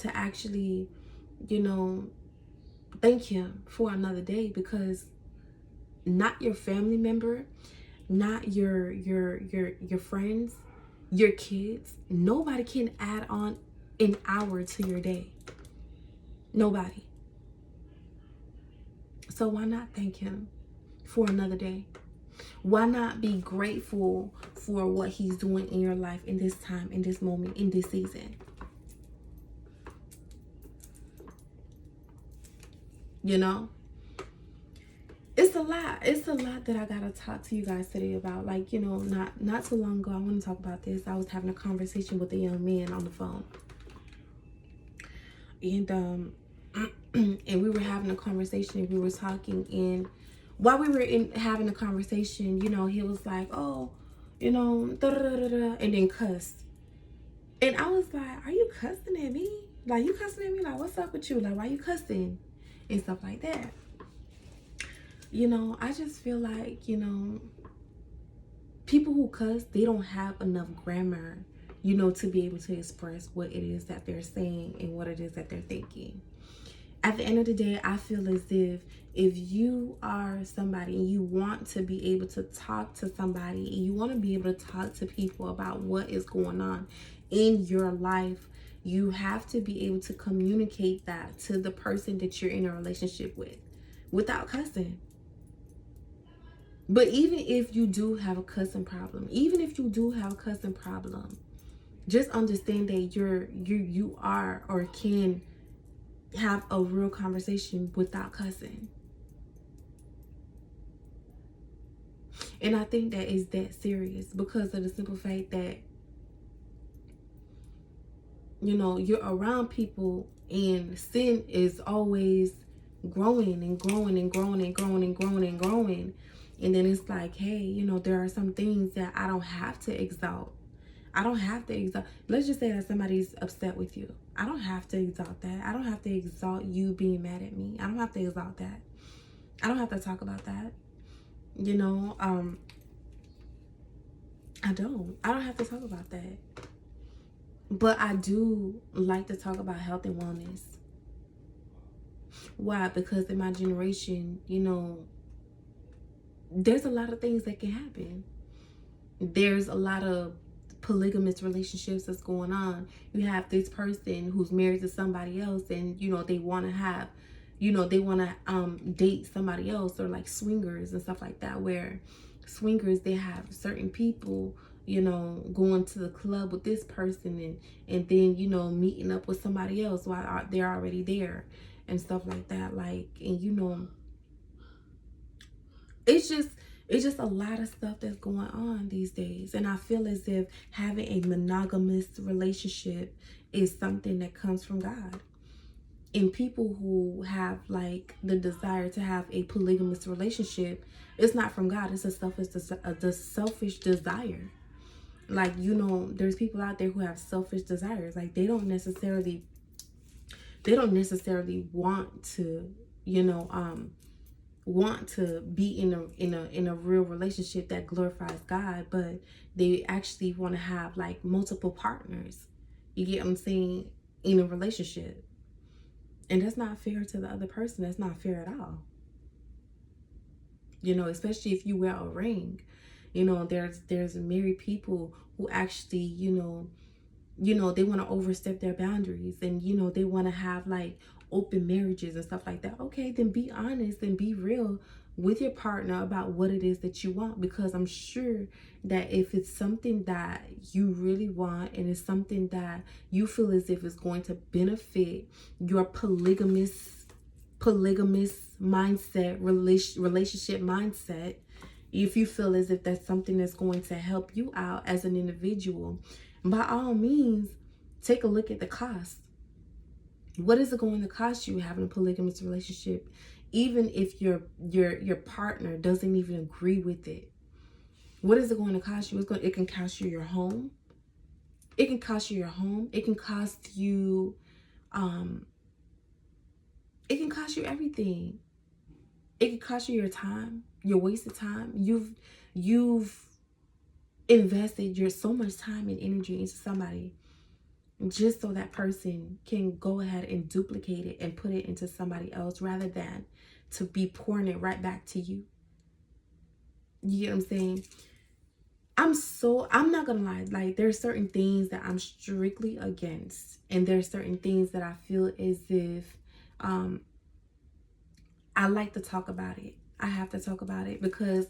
to actually, you know, thank him for another day, because not your family member, not your friends, your kids, nobody can add on an hour to your day. Nobody. So why not thank him for another day? Why not be grateful for what he's doing in your life in this time, in this moment, in this season? You know? It's a lot. It's a lot that I gotta talk to you guys today about. Like, you know, not too long ago, I want to talk about this. I was having a conversation with a young man on the phone. And and we were having a conversation, and we were talking, and while we were having a conversation, you know, he was like, oh, you know, da da da da, and then cussed. And I was like, are you cussing at me? Like, you cussing at me? Like, what's up with you? Like, why you cussing? And stuff like that. You know, I just feel like, you know, people who cuss, they don't have enough grammar, you know, to be able to express what it is that they're saying and what it is that they're thinking. At the end of the day, I feel as if you are somebody and you want to be able to talk to somebody, and you want to be able to talk to people about what is going on in your life, you have to be able to communicate that to the person that you're in a relationship with without cussing. But even if you do have a cussing problem, just understand that you are or can have a real conversation without cussing. And I think that is that serious because of the simple fact that, you know, you're around people and sin is always growing and growing and growing and growing and growing and growing. And then it's like, hey, you know, there are some things that I don't have to exalt. I don't have to exalt. Let's just say that somebody's upset with you. I don't have to exalt that. I don't have to exalt you being mad at me. I don't have to exalt that. I don't have to talk about that. You know, I don't have to talk about that. But I do like to talk about health and wellness. Why? Because in my generation, you know, there's a lot of things that can happen. There's a lot of polygamous relationships that's going on. You have this person who's married to somebody else, and you know, they want to have, you know, they want to date somebody else, or like swingers and stuff like that, where swingers, they have certain people, you know, going to the club with this person, and then, you know, meeting up with somebody else while they're already there and stuff like that. Like, and you know, it's just a lot of stuff that's going on these days. And I feel as if having a monogamous relationship is something that comes from God. And people who have like the desire to have a polygamous relationship, it's not from God. It's a selfish desire. Like, you know, there's people out there who have selfish desires. Like, they don't necessarily want to, you know, want to be in a real relationship that glorifies God, but they actually want to have like multiple partners. You get what I'm saying? In a relationship. And that's not fair to the other person. That's not fair at all. You know, especially if you wear a ring. You know, there's married people who actually, you know, they want to overstep their boundaries, and you know, they want to have like open marriages and stuff like that. Okay, then be honest and be real with your partner about what it is that you want, because I'm sure that if it's something that you really want, and it's something that you feel as if it's going to benefit your polygamous mindset, relationship mindset, if you feel as if that's something that's going to help you out as an individual, by all means, take a look at the cost. What is it going to cost you having a polygamous relationship, even if your partner doesn't even agree with it? What is it going to cost you? It can cost you your home. It can cost you your home. It can cost you it can cost you everything. It can cost you your time, your wasted time. You've invested so much time and energy into somebody, just so that person can go ahead and duplicate it and put it into somebody else rather than to be pouring it right back to you. You get what I'm saying? I'm not gonna lie, like there's certain things that I'm strictly against, and there's certain things that I feel as if I like to talk about it. I have to talk about it because